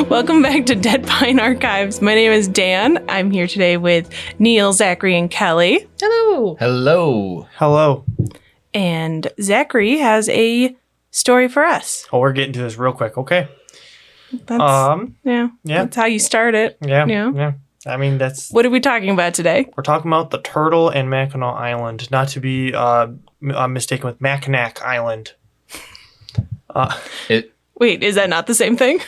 Welcome back to Dead Pine Archives. My name is Dan. I'm here today with Neil, Zachary, and Kelly. Hello. Hello. Hello. And Zachary has a story for us. Oh, we're getting to this real quick. Okay. That's, yeah. That's how you start it. Yeah. I mean, that's... What are we talking about today? We're talking about the turtle and Mackinac Island, not to be mistaken with Mackinac Island. Wait, is that not the same thing?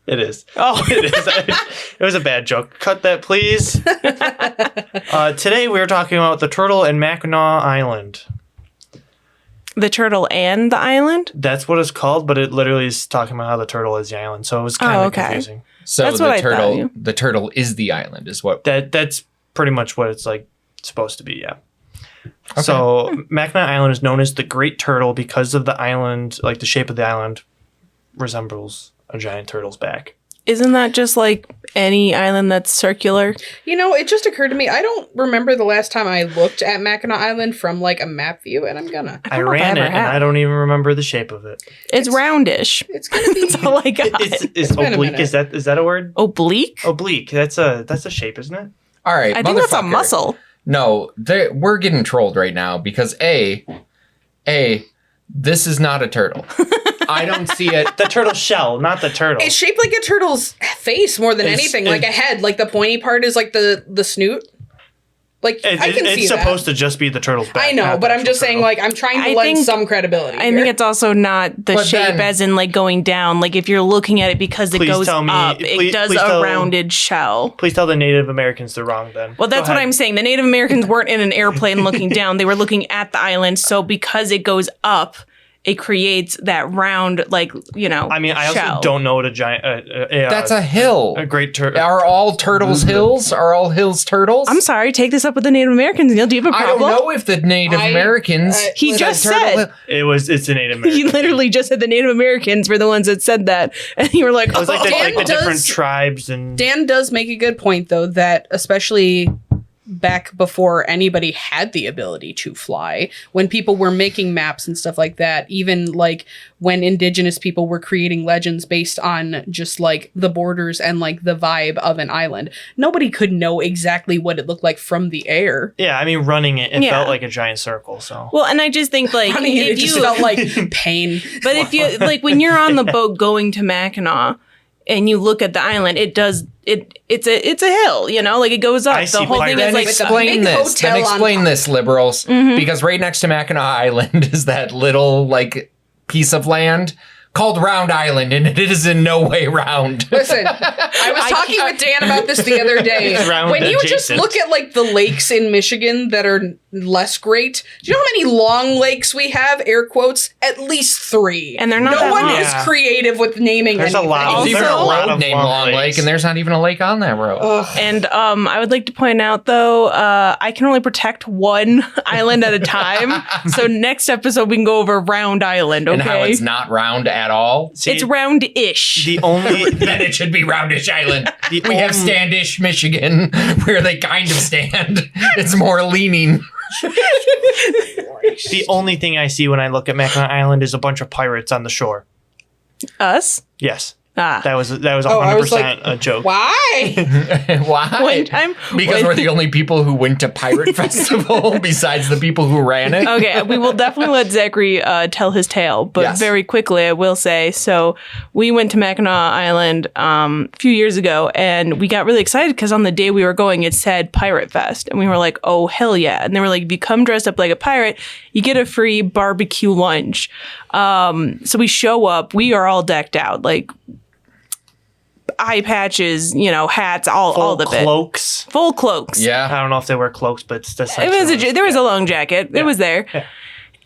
It is. Oh. It is. It was a bad joke. Cut that, please. Today we're talking about the turtle and Mackinac Island. The turtle and the island? That's what it's called, but it literally is talking about how the turtle is the island, so it was kind of confusing. So That's what I thought. The turtle is the island, is what? That's pretty much what it's like supposed to be, yeah. Okay. So Mackinac Island is known as the Great Turtle because of the island, like the shape of the island resembles a giant turtle's back. Isn't that just like any island that's circular? You know, it just occurred to me, I don't remember the last time I looked at Mackinac Island from like a map view, and I'm gonna. I ran it, and I don't even remember the shape of it. It's roundish. It's gonna be. That's all I got. It's oblique. Is that a word? Oblique? Oblique. That's a shape, isn't it? All right, I think that's a muscle. No, we're getting trolled right now because A, this is not a turtle. I don't see it. The turtle shell, not the turtle. It's shaped like a turtle's face more than anything, like a head. Like the pointy part is like the snoot. Like I can see it's supposed to just be the turtle's back. I know, but I'm just saying, like, I'm trying to lend some credibility. I think it's also not the shape as in like going down. Like if you're looking at it because it goes up, it does a rounded shell. Please tell the Native Americans they're wrong then. Well, that's what I'm saying. The Native Americans weren't in an airplane looking down. They were looking at the island. So because it goes up, it creates that round, like, you know, I mean, I shell. also don't know what a giant... That's a hill. A great turtle... Are all turtles hills? Are all hills turtles? I'm sorry. Take this up with the Native Americans, Neil. Do you have a problem? I don't know if the Native Americans... He just said... It's a Native American. He literally just said the Native Americans were the ones that said that. And you were like, it was like the different tribes and... Dan does make a good point, though, that especially... back before anybody had the ability to fly, when people were making maps and stuff like that, even like when Indigenous people were creating legends based on just like the borders and like the vibe of an island, nobody could know exactly what it looked like from the air. Yeah, I mean, running it felt like a giant circle, so... Well, and I just think like... it just felt like pain. But if you, like, when you're on the boat going to Mackinac and you look at the island, it's a hill, you know, like it goes up. The whole thing is like explain this, liberals, because right next to Mackinac Island is that little like piece of land called Round Island, and it is in no way round. Listen, I was talking with Dan about this the other day. When you just look at like the lakes in Michigan that are less great, do you know how many long lakes we have? Air quotes, at least 3. And they're not no one long. is creative with naming there's anything. There's even a road named Long Lake, and there's not even a lake on that road. And I would like to point out, though, I can only protect one island at a time. So next episode, we can go over Round Island, okay? And how it's not round at all. See, it's round-ish. The only... Then it should be Roundish Island. We have Standish, Michigan, where they kind of stand. It's more leaning. The only thing I see when I look at Mackinac Island is a bunch of pirates on the shore. Us? Yes. Ah. That was 100% a joke. Why? Why? One time, because we're the only people who went to Pirate Festival besides the people who ran it. Okay, we will definitely let Zachary tell his tale, but very quickly I will say, so we went to Mackinac Island a few years ago, and we got really excited because on the day we were going, it said Pirate Fest, and we were like, oh, hell yeah. And they were like, if you come dressed up like a pirate, you get a free barbecue lunch. So we show up, we are all decked out, like eye patches, you know, hats, all the bit. Full cloaks. Yeah. I don't know if they wear cloaks, but it's just like there was a long jacket. It was there. Yeah.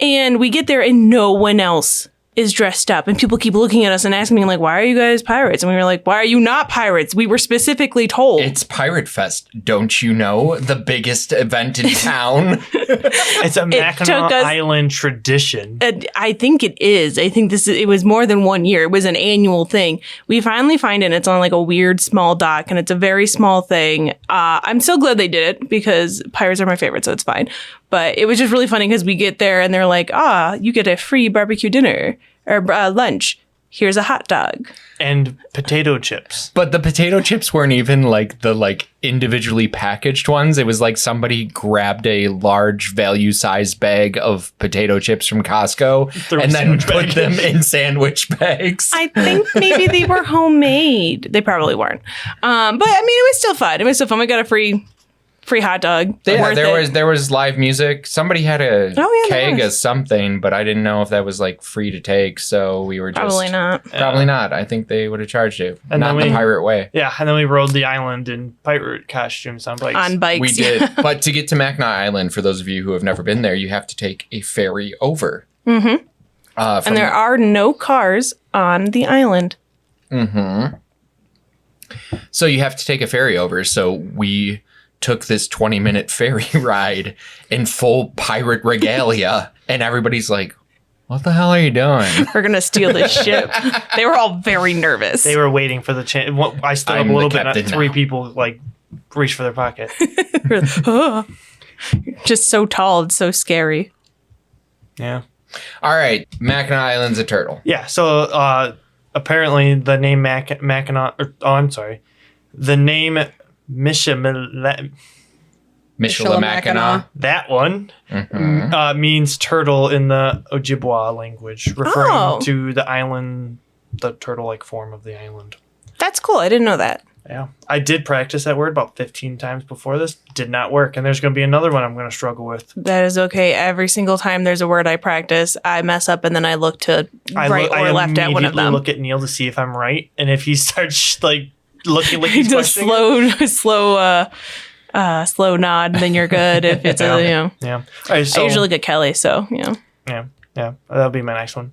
And we get there and no one else is dressed up, and people keep looking at us and asking me like, why are you guys pirates? And we were like, why are you not pirates? We were specifically told. It's Pirate Fest, don't you know? The biggest event in town. It's a Mackinac Island tradition. I think it is. I think it was more than 1 year. It was an annual thing. We finally find it, and it's on like a weird small dock, and it's a very small thing. I'm so glad they did it because pirates are my favorite, so it's fine. But it was just really funny because we get there and they're like, you get a free barbecue dinner or lunch. here's a hot dog. And potato chips. But the potato chips weren't even like the like individually packaged ones. It was like somebody grabbed a large value size bag of potato chips from Costco and then put them in sandwich bags. I think maybe they were homemade. They probably weren't. But I mean, it was still fun. It was still fun. We got a free hot dog. Yeah, there was live music. Somebody had a keg of something, but I didn't know if that was like free to take. So we were just probably not. I think they would have charged it, and not the pirate way. Yeah, and then we rode the island in pirate costumes on bikes. We did, but to get to Mackinac Island, for those of you who have never been there, you have to take a ferry over. Mm-hmm. And there are no cars on the island. Mm-hmm. So you have to take a ferry over. So we took this 20-minute ferry ride in full pirate regalia, and everybody's like, what the hell are you doing? We're going to steal this ship. They were all very nervous. They were waiting for the chance. I stood up a little bit, and 3 people like reached for their pocket. Just so tall and so scary. Yeah. All right, Mackinac Island's a turtle. Yeah, so apparently the name Mackinac, the name Michilimackinac, that one, means turtle in the Ojibwa language, referring to the island, the turtle-like form of the island. That's cool. I didn't know that. Yeah. I did practice that word about 15 times before this. Did not work. And there's going to be another one I'm going to struggle with. That is okay. Every single time there's a word I practice, I mess up and then I look to right or left at one of them. I look at Neil to see if I'm right. And if he starts like looking like he's just slow nod, then you're good. If it's Yeah. All right, so, I usually look at Kelly, so Yeah. That'll be my next one.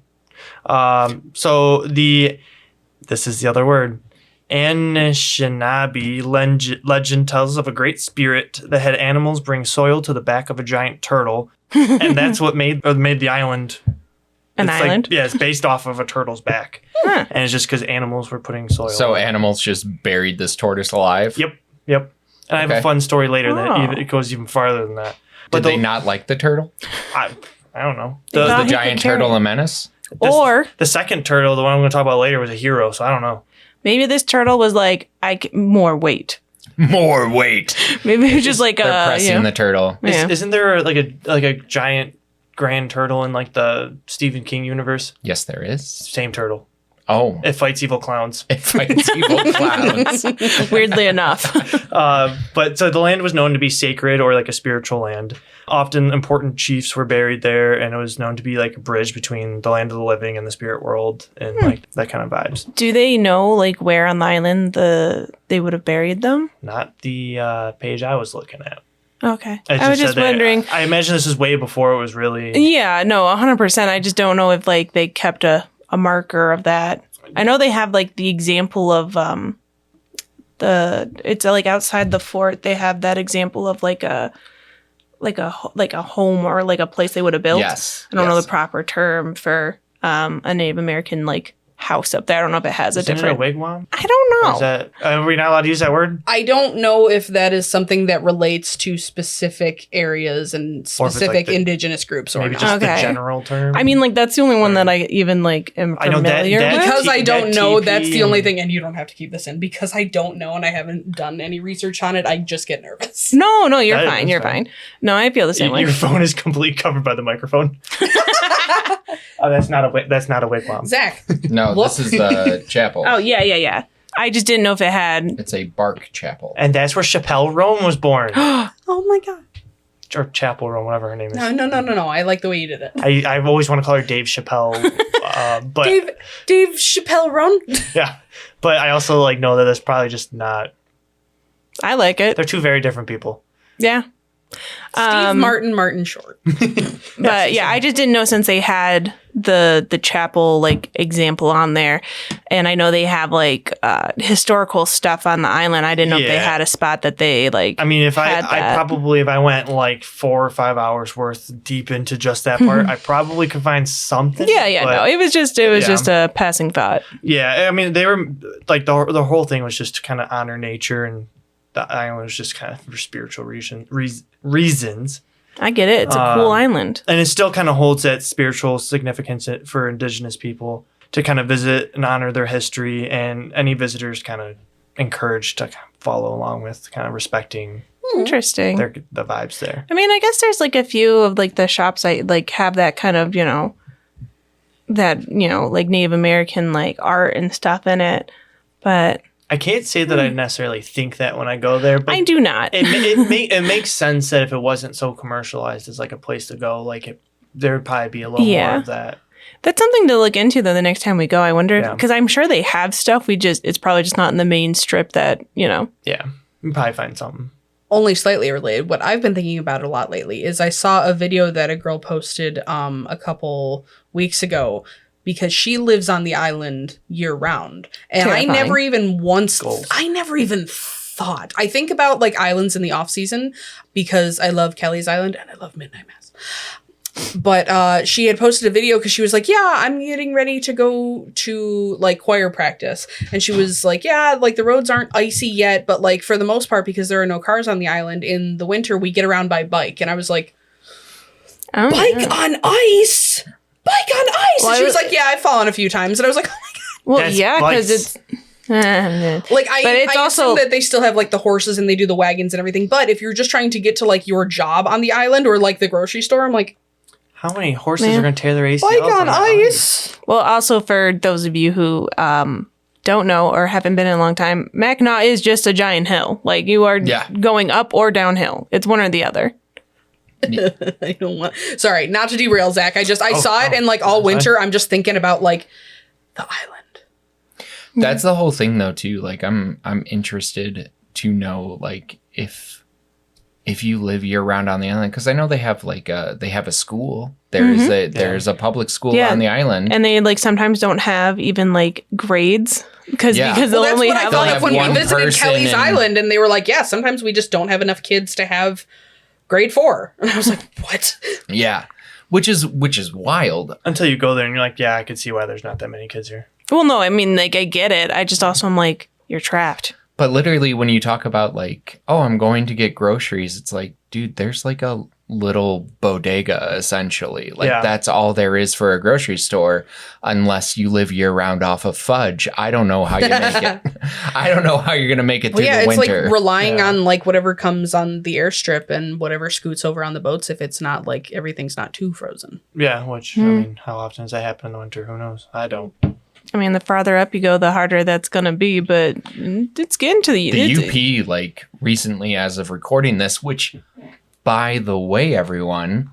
This is the other word. Anishinaabe legend tells of a great spirit that had animals bring soil to the back of a giant turtle, and that's what made the island. An island? It's based off of a turtle's back, and it's just because animals were putting soil. So animals just buried this tortoise alive. Yep. And I have a fun story later that it goes even farther than that. Did they not like the turtle? I don't know. Was the giant turtle a menace? Or the second turtle, the one I'm going to talk about later, was a hero. So I don't know. Maybe this turtle was like, more weight. More weight. Maybe it was just like they're pressing the turtle. Yeah. Isn't there like a giant grand turtle in like the Stephen King universe? Yes, there is. Same turtle. Oh. It fights evil clowns. Weirdly enough. But so the land was known to be sacred or like a spiritual land. Often important chiefs were buried there, and it was known to be like a bridge between the land of the living and the spirit world, and like that kind of vibes. Do they know like where on the island they would have buried them? Not the page I was looking at. Okay. I was just wondering. I imagine this is way before it was really. Yeah, no, 100%. I just don't know if like they kept a marker of that. I know they have like the example of it's like outside the fort. They have that example of like a home or like a place they would have built. Yes. I don't know the proper term for a Native American like house up there. I don't know if it has Isn't a different it a wigwam. I don't know. Is that, are we not allowed to use that word? I don't know if that is something that relates to specific areas and specific indigenous groups or maybe not. just the general term. I mean, like that's the only one that I even like am familiar with. Because I don't know, that's the only thing, and you don't have to keep this in, because I don't know and I haven't done any research on it, I just get nervous. No, you're fine. You're fine. No, I feel the same way. Your phone is completely covered by the microphone. Oh, that's not a wigwam. Zach. No, this is the chapel. Oh, yeah. I just didn't know if it had. It's a bark chapel. And that's where Chappelle Roan was born. Oh my God. Or Chapel Roan, whatever her name is. No. I like the way you did it. I've always want to call her Dave Chappelle. But Dave Chappelle Roan? Yeah. But I also like know that that's probably just not. I like it. They're two very different people. Yeah. Steve Martin Short. But yeah, I just didn't know since they had the chapel like example on there, and I know they have like historical stuff on the island. I didn't know if they had a spot that they like. I mean, if I went like 4 or 5 hours worth deep into just that part, I probably could find something. Yeah. No, it was just a passing thought. Yeah, I mean, they were like the whole thing was just to kind of honor nature, and the island was just kind of for spiritual reasons. I get it. It's a cool island. And it still kind of holds that spiritual significance for Indigenous people to kind of visit and honor their history, and any visitors kind of encouraged to follow along with kind of respecting Interesting. the vibes there. I mean, I guess there's like a few of like the shops that like have that kind of, like Native American like art and stuff in it. But I can't say that I necessarily think that when I go there, but I do not. it makes sense that if it wasn't so commercialized as like a place to go, there would probably be a little more of that. That's something to look into though the next time we go. I wonder because I'm sure they have stuff. It's probably just not in the main strip that. Yeah, you probably find something. Only slightly related. What I've been thinking about a lot lately is I saw a video that a girl posted a couple weeks ago because she lives on the island year round. And Terrifying. I never even thought. I think about like islands in the off season because I love Kelly's Island and I love Midnight Mass. But she had posted a video because she was like, yeah, I'm getting ready to go to like choir practice. And she was like, yeah, like the roads aren't icy yet. But like for the most part, because there are no cars on the island in the winter, we get around by bike. And I was like, on ice? Bike on ice? Well, and she was like, yeah, I've fallen a few times. And I was like, oh my God. Well, That's yeah, because it's... Like I assume that they still have like the horses and they do the wagons and everything. But if you're just trying to get to like your job on the island or like the grocery store, I'm like, how many horses are going to tear their ACLs? Bike on ice. Well, also for those of you who don't know or haven't been in a long time, Mackinac is just a giant hill. Like you are going up or downhill. It's one or the other. I don't want. Sorry, not to derail, Zach. I saw it and like all winter, I'm just thinking about like the island. That's the whole thing though too. Like I'm interested to know like if you live year round on the island, because I know they have like they have a school. There's a public school on the island, and they like sometimes don't have even like grades because they'll only have that's what I like thought of when we visited Kelly's Island, and they were like, yeah, sometimes we just don't have enough kids to have grade 4, and I was like, what? Yeah, which is wild Until you go there and you're like, yeah, I could see why there's not that many kids here. Well, no, I mean like I get it. I just also am like, you're trapped. But literally, when you talk about like, oh, I'm going to get groceries, it's like, dude, there's like a little bodega essentially. Like that's all there is for a grocery store, unless you live year round off of fudge. I don't know how you make it. I don't know how you're gonna make it through the winter. It's like relying on like whatever comes on the airstrip and whatever scoots over on the boats. If it's not like everything's not too frozen. Yeah, which I mean, how often does that happen in the winter? Who knows? I don't. I mean, the farther up you go, the harder that's going to be, but it's getting to the UP, like, recently, as of recording this, which, by the way, everyone,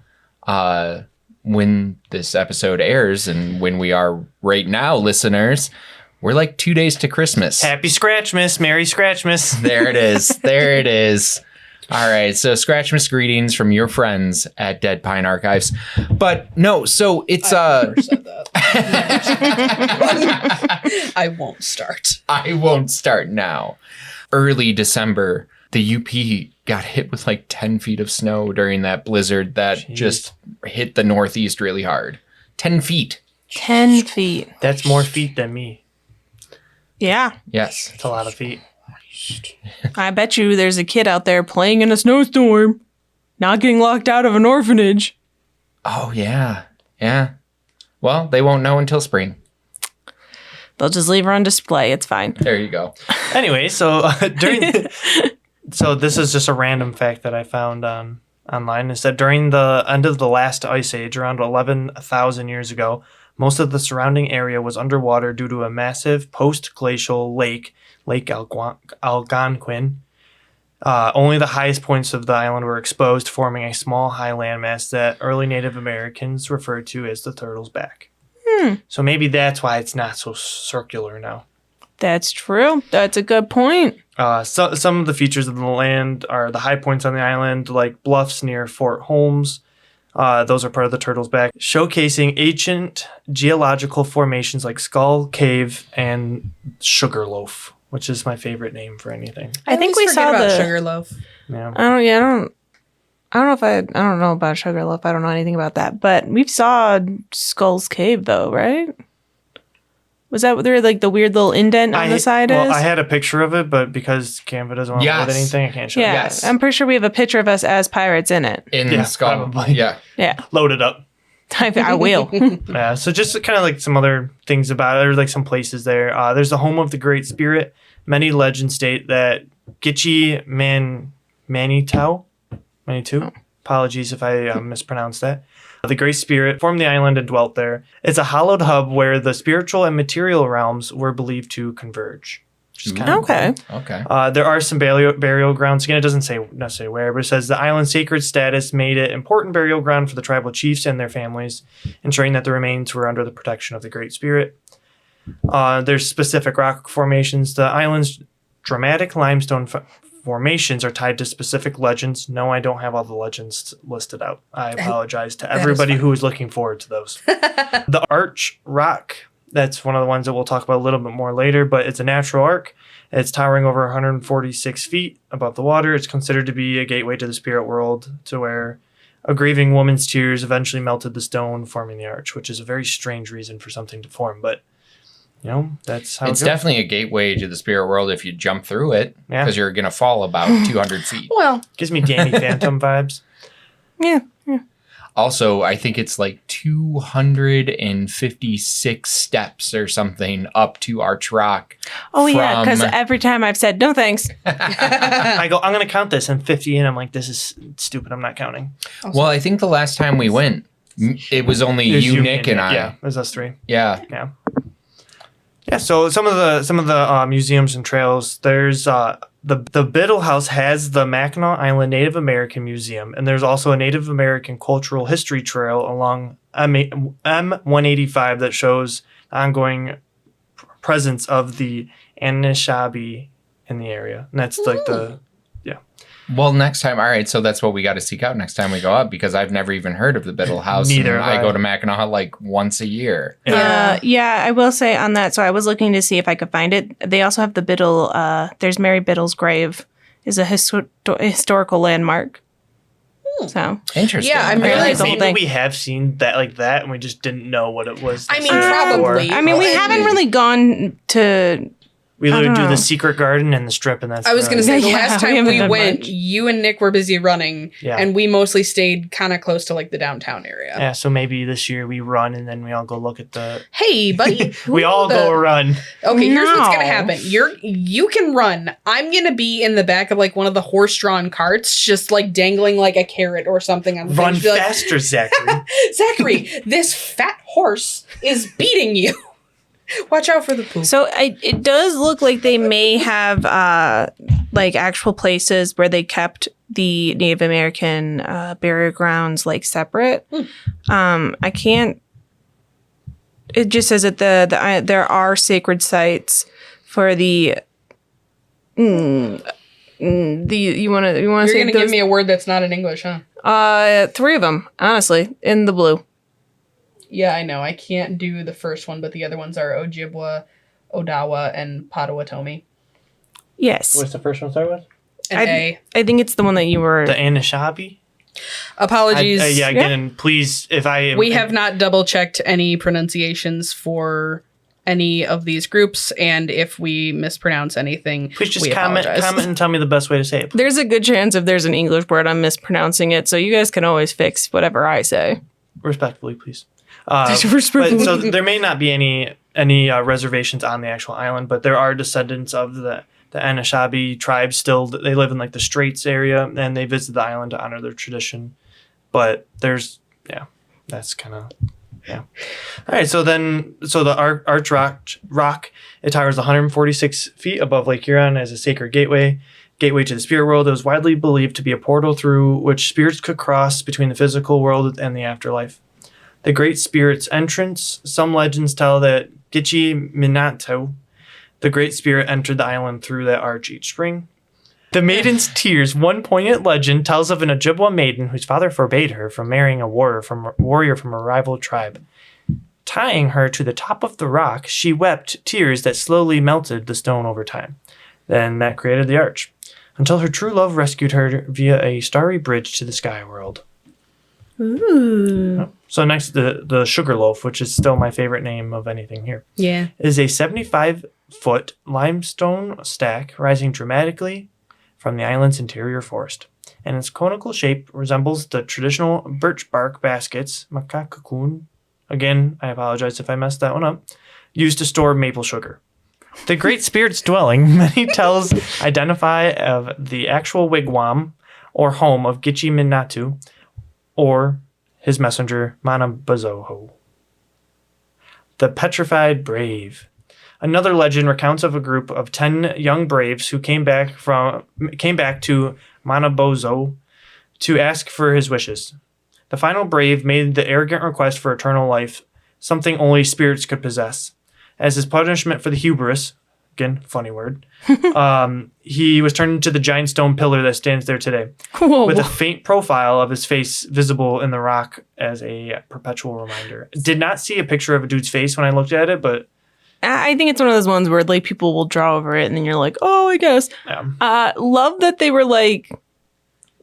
when this episode airs and when we are right now, listeners, we're like 2 days to Christmas. Happy Scratchmas, Merry Scratchmas. There it is. There it is. All right, so Scratchmas greetings from your friends at Dead Pine Archives. But no, so it's I never said that. I won't start. I won't start now. Early December, the UP got hit with like 10 feet of snow during that blizzard that just hit the Northeast really hard. 10 feet. 10 feet. That's more feet than me. Yeah. Yes. It's a lot of feet. I bet you there's a kid out there playing in a snowstorm, not getting locked out of an orphanage. Oh, yeah. Yeah. Well, they won't know until spring. They'll just leave her on display. It's fine. There you go. Anyway, so so this is just a random fact that I found online. Is that during the end of the last ice age, around 11,000 years ago, most of the surrounding area was underwater due to a massive post-glacial lake, Lake Algonquin. Only the highest points of the island were exposed, forming a small high landmass that early Native Americans referred to as the Turtle's Back. So maybe that's why it's not so circular now. That's true. That's a good point. Some of the features of the land are the high points on the island, like bluffs near Fort Holmes. Those are part of the Turtle's Back, showcasing ancient geological formations like Skull Cave and Sugarloaf, which is my favorite name for anything. I think we saw about the Sugarloaf. Yeah. I don't know about Sugarloaf. I don't know anything about that. But we saw Skull's Cave though, right? Was that where like the weird little indent on the side is? Well, I had a picture of it, but because Canva doesn't want to load anything, I can't show it. Yeah, I'm pretty sure we have a picture of us as pirates in it. In the skull. Probably. Yeah. Yeah. Load it up. I will. Yeah, so just kind of like some other things about it. There's like some places there. There's the home of the Great Spirit. Many legends state that Gitche Manitou, apologies if I mispronounced that. The Great Spirit formed the island and dwelt there. It's a hallowed hub where the spiritual and material realms were believed to converge. Which is kind of Okay. Cool. Okay. There are some burial grounds. Again, it doesn't say necessarily where, but it says the island's sacred status made it important burial ground for the tribal chiefs and their families, ensuring that the remains were under the protection of the Great Spirit. There's specific rock formations. The island's dramatic limestone formations are tied to specific legends. No, I don't have all the legends listed out. I apologize to everybody who is looking forward to those. The Arch Rock, that's one of the ones that we'll talk about a little bit more later, but it's a natural arc. It's towering over 146 feet above the water. It's considered to be a gateway to the spirit world, to where a grieving woman's tears eventually melted the stone, forming the arch, which is a very strange reason for something to form, but that's how it's definitely a gateway to the spirit world if you jump through it, because you're going to fall about 200 feet. Well, gives me Danny Phantom vibes. Yeah. Also, I think it's like 256 steps or something up to Arch Rock. Oh, yeah, because every time I've said, no thanks. I go, I'm going to count this, and 50, and I'm like, this is stupid. I'm not counting. Well, I think the last time we went, it was only you, Nick, and I. Yeah, it was us three. Yeah. Yeah, so some of the museums and trails, there's the Biddle House has the Mackinac Island Native American Museum, and there's also a Native American Cultural History Trail along M185 that shows the ongoing presence of the Anishinaabe in the area. And that's like Well, next time, all right, so that's what we got to seek out next time we go up, because I've never even heard of the Biddle House. Neither and have I go to Mackinac like once a year. Yeah, I will say on that. So I was looking to see if I could find it. They also have the Biddle. There's Mary Biddle's grave, is a historical landmark. So interesting. Yeah, I mean, realized the whole maybe thing. we have seen that like that, and we just didn't know what it was. I mean, probably. I mean, we haven't really gone to. We literally do know. the secret garden and the strip, and that's. I was going to say, the Yeah, last we time haven't we done went, much. you and Nick were busy running, Yeah. and we mostly stayed kind of close to like the downtown area. Yeah, so maybe this year we run, and then we all go look at the. Hey, buddy. We all go run. Okay, here's what's No. gonna happen. You can run. I'm gonna be in the back of like one of the horse-drawn carts, just like dangling like a carrot or something on the Run thing. Be like, faster, Zachary. Zachary, this fat horse is beating you. Watch out for the poop. So it does look like they may have like actual places where they kept the Native American burial grounds like separate. I can't. It just says that there are sacred sites for the. You want to You're say gonna give me a word that's not in English, huh? 3 of them, honestly, in the blue. Yeah, I know. I can't do the first one, but the other ones are Ojibwa, Odawa, and Potawatomi. Yes, What's the first one start with? And I think it's the one that you were. The Anishinaabe? Apologies. Again, please, if I... We have not double checked any pronunciations for any of these groups, and if we mispronounce anything, Please just we comment apologize. and tell me the best way to say it. There's a good chance if there's an English word I'm mispronouncing it, so you guys can always fix whatever I say. Respectfully, please. Respectfully. But, so there may not be any reservations on the actual island, but there are descendants of the Anishinaabe tribe still. They live in like the Straits area, and they visit the island to honor their tradition. But that's kind of... Yeah. All right. So the Arch Rock, it towers 146 feet above Lake Huron as a sacred gateway to the spirit world. It was widely believed to be a portal through which spirits could cross between the physical world and the afterlife. The Great Spirit's entrance. Some legends tell that Gitche Minato, the Great Spirit, entered the island through that arch each spring. The Maiden's Tears. One poignant legend tells of an Ojibwa maiden whose father forbade her from marrying a warrior from a rival tribe. Tying her to the top of the rock, she wept tears that slowly melted the stone over time. Then that created the arch, until her true love rescued her via a starry bridge to the sky world. Ooh. So next, the Sugarloaf, which is still my favorite name of anything here, Yeah. is a 75-foot limestone stack rising dramatically from the island's interior forest. and its conical shape resembles the traditional birch bark baskets, makakakun. Again, I apologize if I messed that one up. Used to store maple sugar. The Great Spirit's dwelling, many tales identify of the actual wigwam or home of Gitchi Minatu or his messenger Manabazoho. The Petrified Brave. Another legend recounts of a group of 10 young braves who came back to Manabozo to ask for his wishes. The final brave made the arrogant request for eternal life, something only spirits could possess. As his punishment for the hubris, again, funny word, he was turned into the giant stone pillar that stands there today, with a faint profile of his face visible in the rock as a perpetual reminder. Did not see a picture of a dude's face when I looked at it, but I think it's one of those ones where like people will draw over it and then you're like, oh, I guess. yeah. Love that they were like,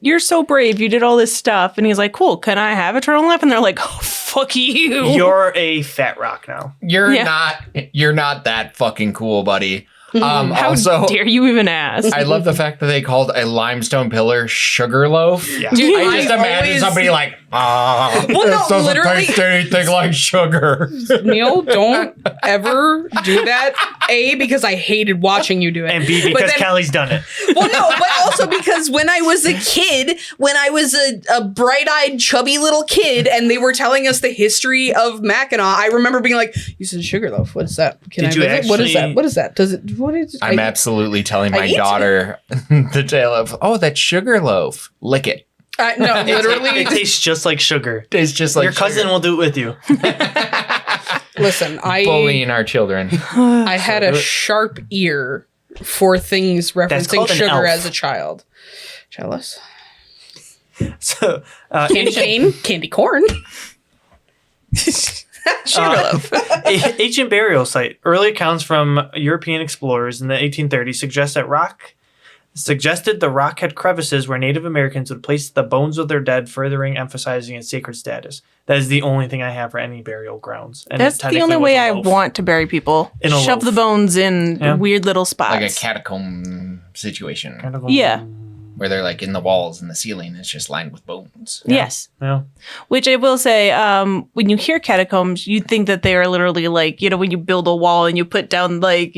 you're so brave. You did all this stuff. And he's like, cool. Can I have eternal life? And they're like, oh, fuck you. You're a fat rock now. You're not that fucking cool, buddy. How also, dare you even ask? I love the fact that they called a limestone pillar sugar loaf. Yeah. Dude, I just imagine somebody like, Well, no, this doesn't literally- taste anything like sugar. Neil, don't ever do that. A, because I hated watching you do it. And B, But because then- Kelly's done it. Well, no, but also because when I was a kid, when I was a bright-eyed, chubby little kid, and they were telling us the history of Mackinac, I remember being like, "You said sugarloaf. What is that? Can Did I you visit? What is actually- that? What is that? Does it? What is? I'm absolutely telling my eat it. daughter the tale of, oh, that sugar loaf. Lick it. No, literally. It tastes just like sugar. It's just like Your cousin sugar. will do it with you. Listen, bullying our children. I had a sharp ear for things referencing called an sugar elf. as a child. Jealous. So, Candy cane, candy corn. Sugarloaf. ancient burial site. Early accounts from European explorers in the 1830s suggested the rock had crevices where Native Americans would place the bones of their dead, furthering emphasizing its sacred status. That is the only thing I have for any burial grounds. And That's it the technically only was way a I loaf. want to bury people. In a Shove loaf. the bones in Yeah. weird little spots. Like a catacomb situation Yeah. where they're like in the walls and the ceiling is just lined with bones. Yes. Yeah. Which I will say, when you hear catacombs, you think that they are literally like, when you build a wall and you put down like,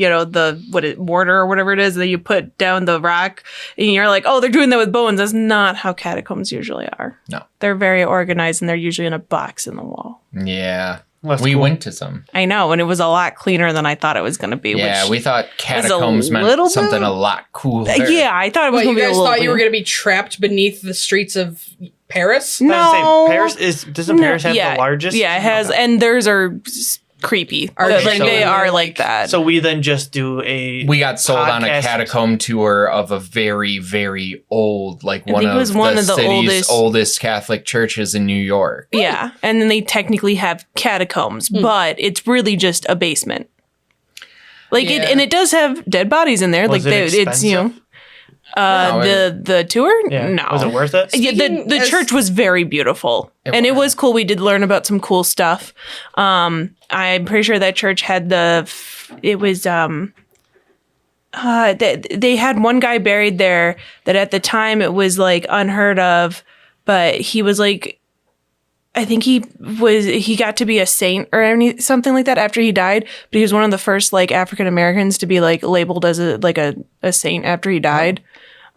mortar or whatever it is, that you put down the rock and you're like, oh, they're doing that with bones. That's not how catacombs usually are. No. They're very organized and they're usually in a box in the wall. Yeah. That's we cool. went to some. I know, and it was a lot cleaner than I thought it was going to be. Yeah, which we thought catacombs little meant bit- something a lot cooler. Yeah, I thought it was What, going you to be a guys little thought you were weird. going to be trapped beneath the streets of Paris? I was gonna No. say, doesn't Paris have the largest? Yeah, it has, Okay. and theirs are creepy. Are Like, so- they are like that. So we then just do a. We got sold on a podcast. catacomb tour of a very, very old, like I one think it of was one the of the city's oldest- oldest Catholic churches in New York. Yeah, and then they technically have catacombs, but it's really just a basement. Like Yeah. it does have dead bodies in there. Was like it it's No, the tour. Yeah. No, Was it worth it? Yeah, Speaking the as- church was very beautiful, It and it was. was cool. We did learn about some cool stuff. I'm pretty sure that church had they had one guy buried there that at the time it was like unheard of, but he was like, I think he got to be a saint or something like that after he died, but he was one of the first like African Americans to be like labeled as a saint after he died.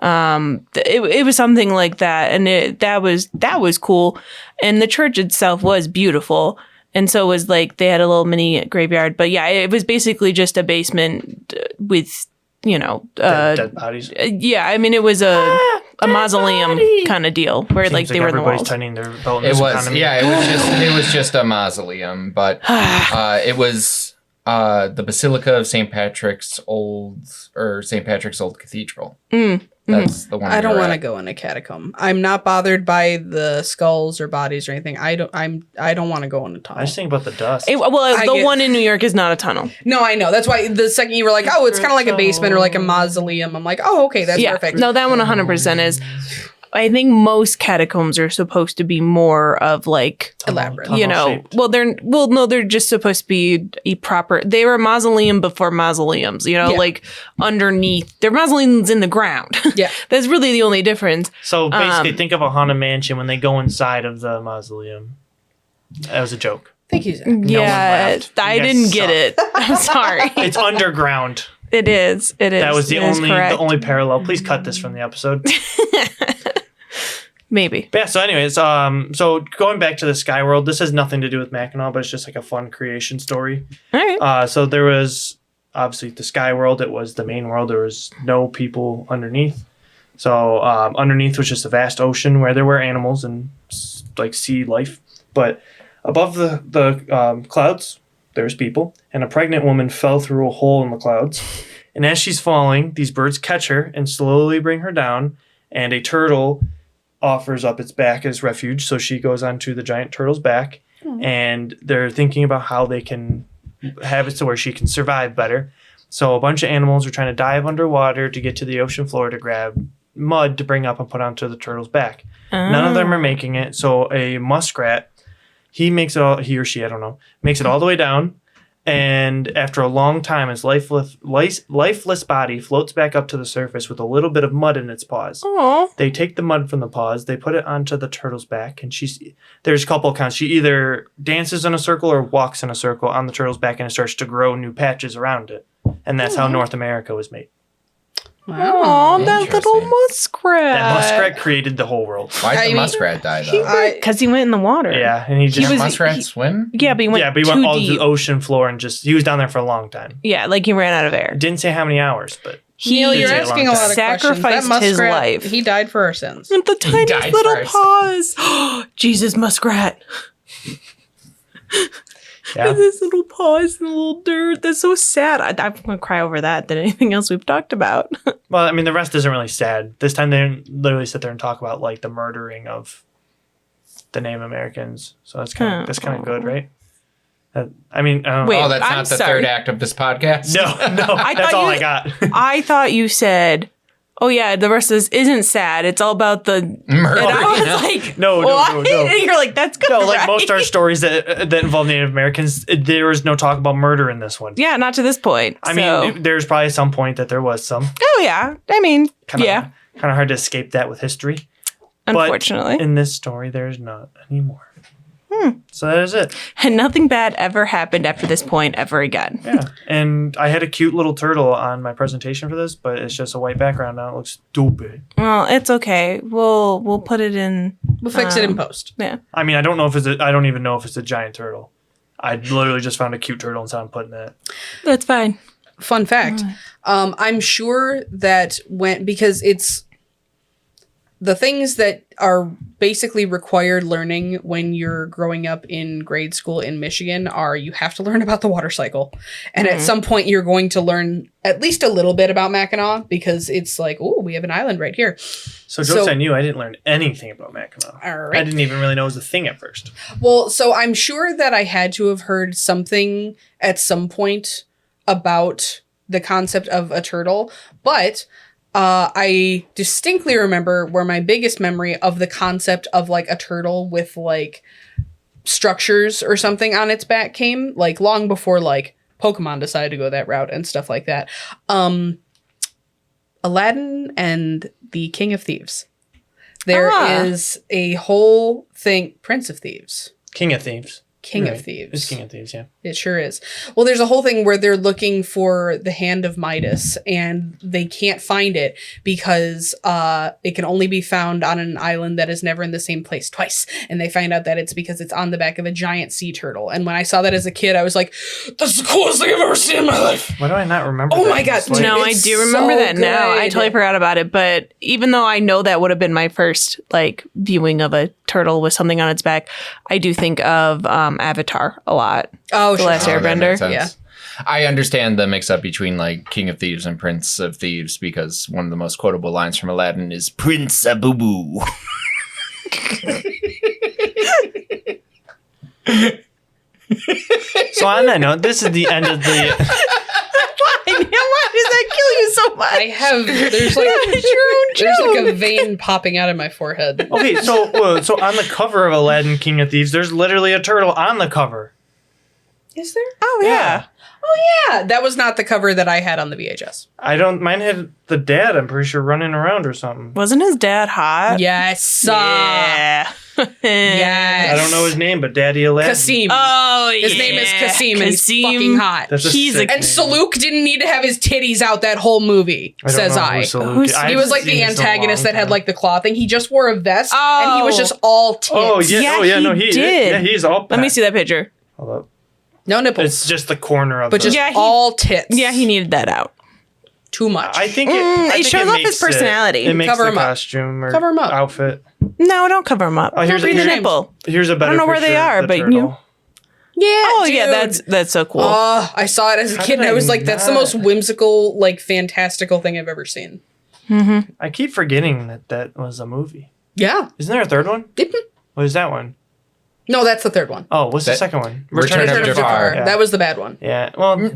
It was something like that, and that was cool, and the church itself was beautiful, and so it was like they had a little mini graveyard, but yeah, it was basically just a basement with Dead bodies. yeah, I mean it was a mausoleum kind of deal where Seems like they were in the everybody's walls. tightening their belt in It this was, economy. yeah, it was just a mausoleum, but it was the Basilica of St. Patrick's Old Cathedral. That's the one. I don't we were want to at. go in a catacomb. I'm not bothered by the skulls or bodies or anything. I don't want to go in a tunnel. I just think about the dust. The one in New York is not a tunnel. No, I know. That's why the second you were like, oh, it's kind of like a basement or like a mausoleum. I'm like, oh, okay, that's Yeah, perfect. no, that one 100% is. I think most catacombs are supposed to be more of like Elaborate. you know, Tunnel-shaped. they're just supposed to be a proper. They were a mausoleum before mausoleums. You know, Yeah. like underneath. They're mausoleums in the ground. Yeah. That's really the only difference. So basically, think of a haunted mansion when they go inside of the mausoleum. That was a joke. Thank you, Zach. Yeah, laughed. I You guys didn't get suck. it. I'm sorry. It's underground. It is. It is. That was the It is correct. only parallel. Please cut this from the episode. Maybe. But yeah, so anyways, so going back to the Sky World, this has nothing to do with Mackinac, but it's just like a fun creation story. All right. So there was obviously the Sky World. It was the main world. There was no people underneath. So underneath was just a vast ocean where there were animals and like sea life. But above the clouds, there's people. And a pregnant woman fell through a hole in the clouds. And as she's falling, these birds catch her and slowly bring her down. And a turtle offers up its back as refuge. So she goes onto the giant turtle's back. And they're thinking about how they can have it so where she can survive better. So a bunch of animals are trying to dive underwater to get to the ocean floor to grab mud to bring up and put onto the turtle's back. None of them are making it. So a muskrat, he or she, I don't know, makes it all the way down. And after a long time, his lifeless body floats back up to the surface with a little bit of mud in its paws. Oh. They take the mud from the paws, they put it onto the turtle's back, and there's a couple accounts. She either dances in a circle or walks in a circle on the turtle's back, and it starts to grow new patches around it. And that's how North America was made. Oh, that little Interesting. muskrat. That muskrat created the whole world. Why'd the muskrat die, though? Because he went in the water. Yeah, and he just Can muskrats swim? Yeah, but he went but he went too all to deep. the ocean floor and he was down there for a long time. Yeah, like he ran out of air. Didn't say how many hours, but Neil, He you're did a asking long a lot of time. questions. Sacrificed That his muskrat, life. He died for our sins. With the tiniest died little first. paws. Jesus, muskrat. yeah. With his little paws and the little dirt. That's so sad. I'm going to cry over that than anything else we've talked about. Well, I mean, the rest isn't really sad. This time they didn't literally sit there and talk about like the murdering of the Native Americans. So that's kind of good, right? I mean, Wait, Oh, that's I'm not the sorry. third act of this podcast? no, that's thought all you- I got. I thought you said, oh yeah, the rest of this isn't sad. It's all about the... Murder. And I was yeah. like, No. what? And you're like, that's good, No, like right? most our stories that involve Native Americans, there was no talk about murder in this one. Yeah, not to this point. I so. mean, there's probably some point that there was some. Oh yeah. I mean, Kinda, yeah. Kind of hard to escape that with history. Unfortunately. But in this story, there's not anymore. So that is it. And nothing bad ever happened after this point ever again. Yeah. And I had a cute little turtle on my presentation for this, but it's just a white background now. It looks stupid. Well, it's okay. We'll put it in. We'll fix it in post. Yeah. I mean, I don't even know if it's a giant turtle. I literally just found a cute turtle and so I'm putting that. That's fine. Fun fact. I'm sure that because it's the things that are basically required learning when you're growing up in grade school in Michigan are you have to learn about the water cycle. And at some point you're going to learn at least a little bit about Mackinac because it's like, oh, we have an island right here. So jokes on you, I didn't learn anything about Mackinac. All right. I didn't even really know it was a thing at first. Well, so I'm sure that I had to have heard something at some point about the concept of a turtle, but I distinctly remember where my biggest memory of the concept of like a turtle with like structures or something on its back came like long before like Pokemon decided to go that route and stuff like that. Aladdin and the King of Thieves. There is a whole thing, Prince of Thieves. King of Thieves. King Right. of Thieves. It's King of Thieves, yeah. It sure is. Well, there's a whole thing where they're looking for the Hand of Midas and they can't find it because it can only be found on an island that is never in the same place twice. And they find out that it's because it's on the back of a giant sea turtle. And when I saw that as a kid, I was like, that's the coolest thing I've ever seen in my life. Why do I not remember Oh that? my God, It's like- dude. No, I It's do remember so that now. I good. totally forgot about it. But even though I know that would have been my first like viewing of a turtle with something on its back, I do think of Avatar a lot. Oh, The sure. Last Oh, that Airbender. makes sense. Yeah. I understand the mix up between like King of Thieves and Prince of Thieves because one of the most quotable lines from Aladdin is Prince Abubu. So on that note, this is the end of the... Why does that kill you so I have. There's like a vein popping out of my forehead. Okay, so on the cover of Aladdin King of Thieves, there's literally a turtle on the cover. Is there? Oh, yeah. Oh yeah, that was not the cover that I had on the VHS. Mine had the dad, I'm pretty sure, running around or something. Wasn't his dad hot? Yes. Yeah. Yes. I don't know his name, but Daddy Aladdin. Kasim. Oh, His name is Kasim, and he's fucking hot. That's He's sick a- And name. Saluk didn't need to have his titties out that whole movie, I don't says know I. who Saluk Who's- is. He I've was like seen the this a antagonist long that had time. like the claw thing. He just wore a vest, and he was just all tits. Oh, yeah. Yeah, Oh, yeah. he No, did. Yeah, he's all Let me packed. see that picture. Hold up. No nipples, It's just the corner of but just Yeah, he- all tits. Yeah, he needed that out. Too much. I think it shows off his personality. It makes Cover the him up. costume or Cover him up. outfit. No, don't cover him up. Oh, here's Read the a nipple. Here's a better. I don't know where they picture of are, the but turtle. you- yeah. Oh, dude. yeah, that's so cool. I saw it as a How kid, did and I I was like, "That's the not? most whimsical, like, fantastical thing I've ever seen." I keep forgetting that was a movie. Yeah. Isn't there a third one? Mhm. What is that one? No, that's the third one. Oh, what's the That- second one? Return of Return of Jafar. Jafar. Yeah. That was the bad one. Yeah. Well,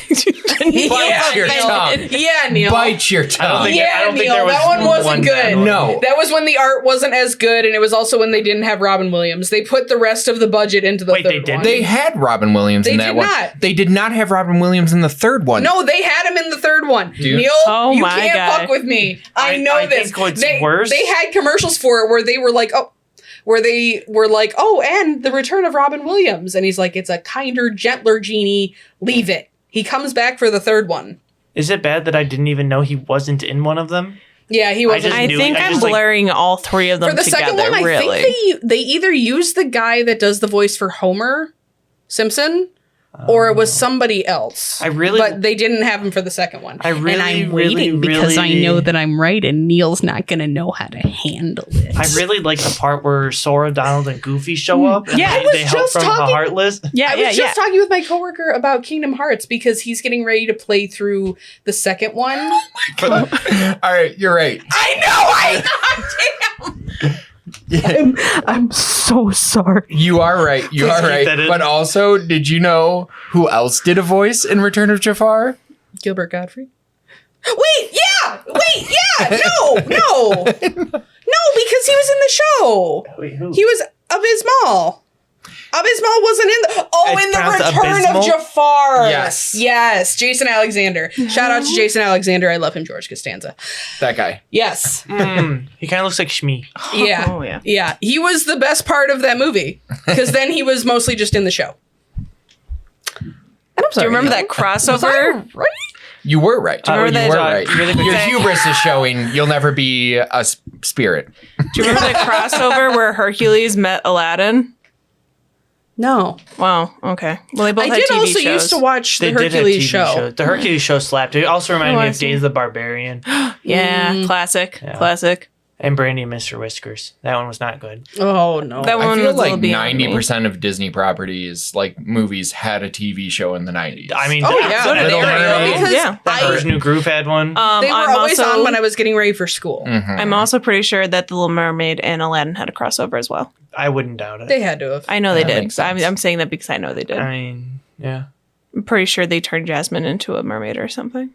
Bite your tongue. Yeah, Neil. Bite your tongue. think- Yeah, I don't think Neil, there was that one wasn't one good. bad one. No. That was when the art wasn't as good, and it was also when they didn't have Robin Williams. They put the rest of the budget into the Wait, third they didn't? one. They had Robin Williams They in that did one. not. They did not have Robin Williams in the third one. No, they had him in the third one. Dude. Neil, Oh you my can't God. fuck with me. I I know this. think what's they, worse- they had commercials for it where they were like, and the return of Robin Williams. And he's like, it's a kinder, gentler genie. Leave it. He comes back for the third one. is it bad that I didn't even know he wasn't in one of them? Yeah, he wasn't. just I knew- think I I'm just, like- blurring all three of them For the together, second one, I really. think they either used the guy that does the voice for Homer Simpson, or it was somebody else. But they didn't have him for the second one. I really, and I'm really, waiting because I know really- that I'm right, and Neil's not going to know how to handle it. I really like the part where Sora, Donald, and Goofy show up. And Yeah, I they, was they help just from talking- the Heartless. Yeah, I yeah, was yeah. just talking with my coworker about Kingdom Hearts because he's getting ready to play through the second one. All right, you're right. I'm so sorry. You are right. You are keep right. that in. But also, did you know who else did a voice in Return of Jafar? Gilbert Godfrey? Wait, yeah! No! No, because he was in the show. Wait, who? He was Abysmal. Abysmal wasn't in the... Oh, It's in the pronounced Return Abysmal? of Jafar. Yes. Yes, Jason Alexander. Shout out to Jason Alexander. I love him, George Costanza. That guy. Yes. He kind of looks like Shmi. Yeah. Oh, yeah. Yeah. He was the best part of that movie because then he was mostly just in the show. And I'm Do sorry. you remember Neil. that crossover? Right? You were right. you remember you that- were right. really quick- Your hubris is showing. You'll never be a spirit. Do you remember the crossover where Hercules met Aladdin? No. Wow. Okay. Well, they both I had did TV also shows. used to watch the They did have Hercules TV show. shows. The Hercules show slapped. It also reminded Oh, me I of see. Days of the Barbarian Yeah, classic. Yeah. Classic. and Brandy and Mr. Whiskers. That one was not good. Oh no. That I one feel was a like little beyond me. 90% of Disney properties, like movies, had a TV show in the 90s. I mean, Oh yeah, So did Little Ariel. Mermaid. because Yeah. First New Groove had one. they were I'm always also, on when I was getting ready for school. Mhm. I'm also pretty sure that The Little Mermaid and Aladdin had a crossover as well. I wouldn't doubt it. They had to have. I know they That did. makes sense. I'm saying that because I know they did. I mean, yeah. I'm pretty sure they turned Jasmine into a mermaid or something.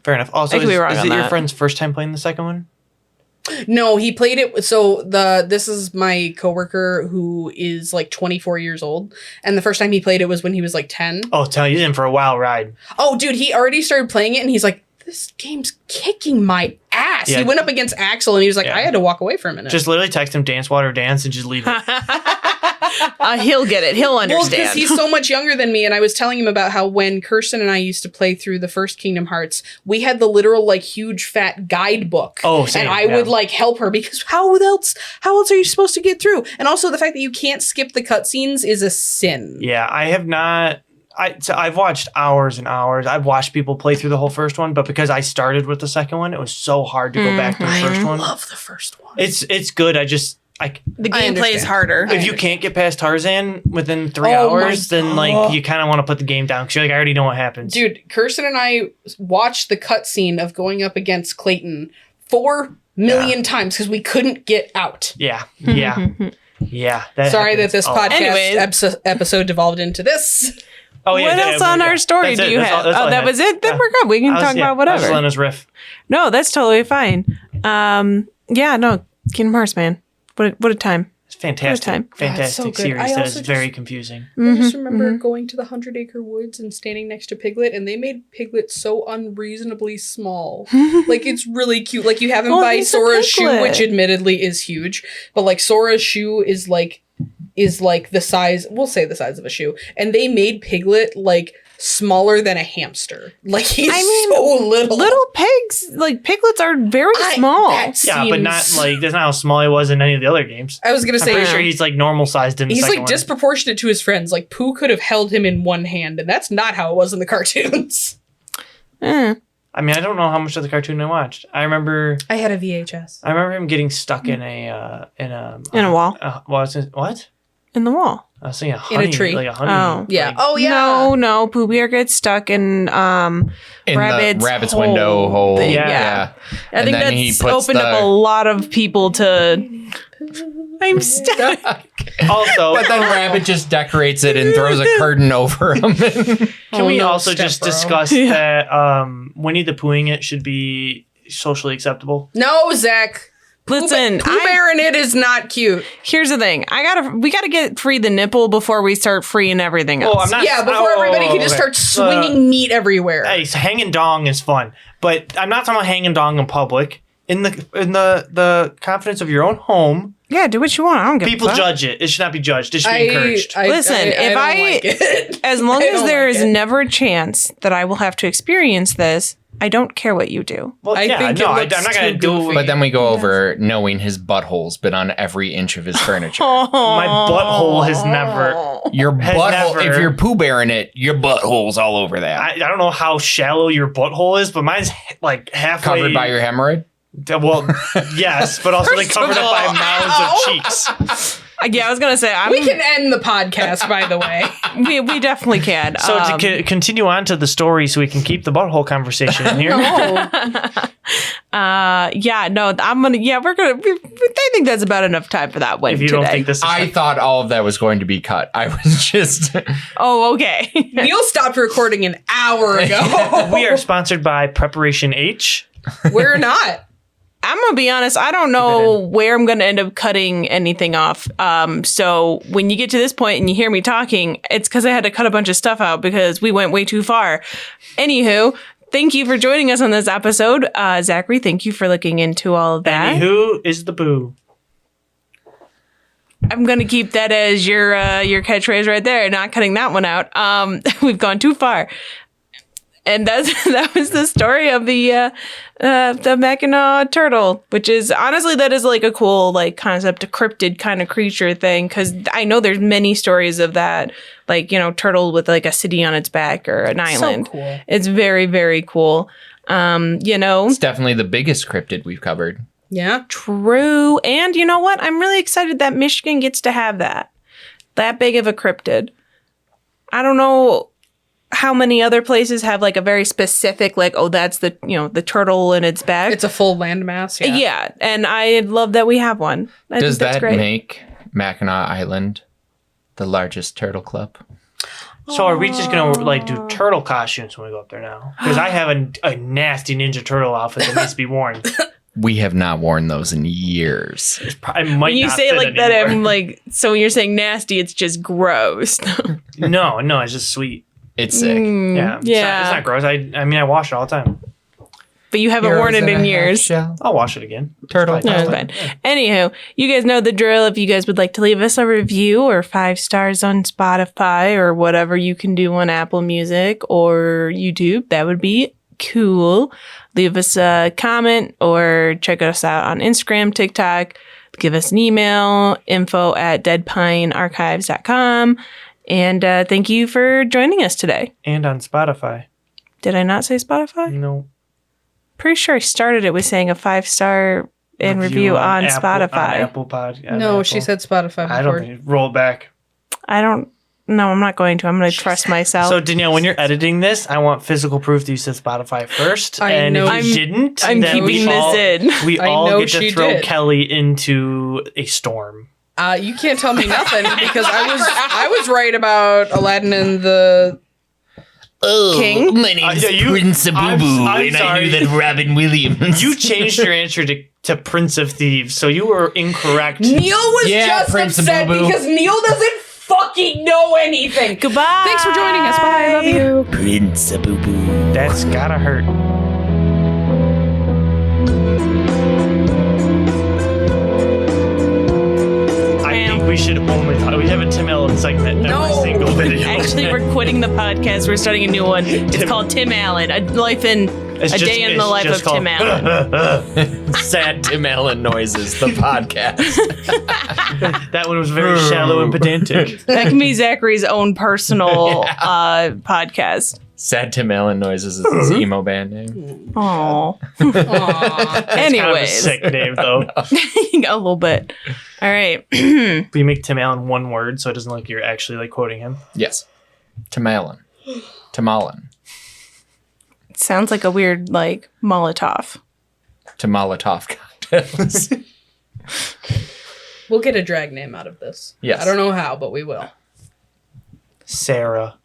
Fair enough. Also, I could be wrong is on it your that. friend's first time playing the second one? No, he played it. So this is my coworker who is like 24 years old, and the first time he played it was when he was like 10. Oh, tell you, he's in for a wild ride. Oh, dude, he already started playing it, and he's like, "This game's kicking my ass." Yeah. He went up against Axel, and he was like, Yeah. "I had to walk away for a minute." Just literally text him, dance, water, dance, and just leave it. He'll get it. He'll well, understand. because he's so much younger than me, and I was telling him about how when Kirsten and I used to play through the first Kingdom Hearts, we had the literal like huge fat guidebook. Oh, same, and I yeah. would like help her because how else are you supposed to get through? And also the fact that you can't skip the cutscenes is a sin. Yeah, I have not. I've watched hours and hours. I've watched people play through the whole first one, but because I started with the second one, it was so hard to go back to the first one. I love the first one. It's good. the I gameplay is understand. harder. If you can't get past Tarzan within 3 Oh my hours, then like you kind of want to put the game down because you're like, I already know what happens. Dude, Kirsten and I watched the cutscene of going up against Clayton 4 million times because we couldn't get out. Yeah, yeah, yeah. Sorry that happens this a lot. podcast Anyways. episode devolved into this. Oh yeah. What else on our story do you have? That's all I that had. was it? Then we're good. We can talk about I whatever. was letting us riff. No, that's totally fine. Yeah, no, Kingdom Hearts, man. What a time. It's fantastic. time. Fantastic so good. series I that also is very just- confusing. I just remember going to the 100 Acre Woods and standing next to Piglet, and they made Piglet so unreasonably small. Like, it's really cute. Like, you have him Well, by he's a Sora's shoe, Piglet. which admittedly is huge, but like Sora's shoe is like the size, we'll say the size of a shoe, and they made Piglet like smaller than a hamster. Like, he's so little. Little pigs, like piglets, are very small. Yeah, but not like that's not how small he was in any of the other games. I was gonna I'm say pretty sure he's like normal sized in the he's second like one. disproportionate to his friends. Like, Pooh could have held him in one hand, and that's not how it was in the cartoons. Eh. I mean, I don't know how much of the cartoon I watched. I remember I had a VHS. I remember him getting stuck in a wall. What? In the wall. I was saying In a tree. like a honey. Oh. Yeah. like- Oh yeah. No, Pooh Bear gets stuck in Rabbit's the rabbit's window hole. thing, Yeah. I And think then he that's puts opened up a lot of people to. I'm stuck. Also, But then Rabbit just decorates it and throws a curtain over him. can we no, also step just bro. discuss that Winnie the Poohing it should be socially acceptable? No, Zach. Listen, Pooh Bear in it is not cute. here's the thing. We gotta get free the nipple before we start freeing everything else. Oh, I'm not. Yeah, before everybody can just start swinging meat everywhere. Hey, so hanging dong is fun, but I'm not talking about hanging dong in public. In the confidence of your own home, Yeah, do what you want. I don't give people a fuck. judge it. It should not be judged. It should be encouraged. Listen, if don't I- like it. As long I as don't there like is it. never a chance that I will have to experience this, I don't care what you do. Well, I think no, it I'm looks not going to too do goofy. it. But then we go over knowing his butthole's been on every inch of his furniture. My butthole has never. Your Has butthole, never- if you're Pooh Bearing it, your butthole's all over that. I don't know how shallow your butthole is, but mine's like halfway Covered by your hemorrhoid? Well, yes, but also like covered up by mounds of cheeks. Yeah, I was gonna say We can end the podcast, by the way. we definitely can. So to continue on to the story, so we can keep the butthole conversation in here. yeah, no, I'm gonna. Yeah, we're gonna. I think that's about enough time for that one. If you today. don't think this is I thought all of that was going to be cut. I was just. Oh, okay. Neil stopped recording an hour ago. we are sponsored by Preparation H. We're not. I'm gonna be honest. I don't know where I'm gonna end up cutting anything off. So when you get to this point and you hear me talking, it's because I had to cut a bunch of stuff out because we went way too far. Anywho, thank you for joining us on this episode, Zachary. Thank you for looking into all of that. And who is the boo? I'm gonna keep that as your catchphrase right there, not cutting that one out. We've gone too far. And that was the story of the Mackinac turtle, which is honestly that is like a cool like concept, a cryptid kind of creature thing. Because I know there's many stories of that, like turtle with like a city on its back or an island. So cool. It's very very cool. It's definitely the biggest cryptid we've covered. Yeah. True. And you know what? I'm really excited that Michigan gets to have that big of a cryptid. I don't know how many other places have like a very specific like, oh, that's the the turtle in its back. It's a full landmass. Yeah. Yeah, and I love that we have one. I Does think that's that great. make Mackinac Island the largest turtle club? So are we just gonna like do turtle costumes when we go up there now? Because I have a nasty Ninja Turtle outfit that needs to be worn. We have not worn those in years. I might When you not say it fit like that, anymore. I'm like, so when you're saying nasty, it's just gross. No, it's just sweet. It's sick. Yeah, yeah. It's not gross. I mean, I wash it all the time. But you haven't worn it in years. I'll wash it again. Turtle. No, it's fine. Anywho, you guys know the drill. If you guys would like to leave us a review or 5 stars on Spotify or whatever you can do on Apple Music or YouTube, that would be cool. Leave us a comment or check us out on Instagram, TikTok. Give us an email, info@deadpinearchives.com. And thank you for joining us today. And on Spotify. Did I not say Spotify? No. Pretty sure I started it with saying a 5-star and review on Spotify. On Apple Pod. No, she said Spotify before. I don't think. Roll it back. I don't. No, I'm not going to. I'm going to trust myself. So Danielle, when you're editing this, I want physical proof that you said Spotify first. I know if you didn't, I'm then keeping we this all, in. We I all know get to she throw did. Kelly into a storm. You can't tell me nothing because I was right about Aladdin and the King? My name's Yeah, you- Prince of I'm- Boo Boo, I'm and I sorry. knew that Robin Williams. You changed your answer to Prince of Thieves, so you were incorrect. Neil was Yeah, just Prince of upset Boo Boo. because Neil doesn't fucking know anything. Goodbye. Thanks for joining us. Bye. I love you. Prince of Boo Boo. That's gotta hurt. I think we should only talk. We have a Tim Allen segment No. every single video. Actually, we're quitting the podcast. We're starting a new one. It's called Tim Allen. A day in the life of Tim Allen. Sad Tim Allen noises, the podcast. That one was very shallow and pedantic. That can be Zachary's own personal podcast. Sad Tim Allen noises is his emo band name. Aww. Aw. Kind of a Anyways, sick name though. a little bit. All right. We make Tim Allen one word, so it doesn't look like you're actually like quoting him. Yes. Tim Allen. Tim Allen. Sounds like a weird like Molotov. To Molotov cocktails. We'll get a drag name out of this. Yes. I don't know how, but we will. Sarah.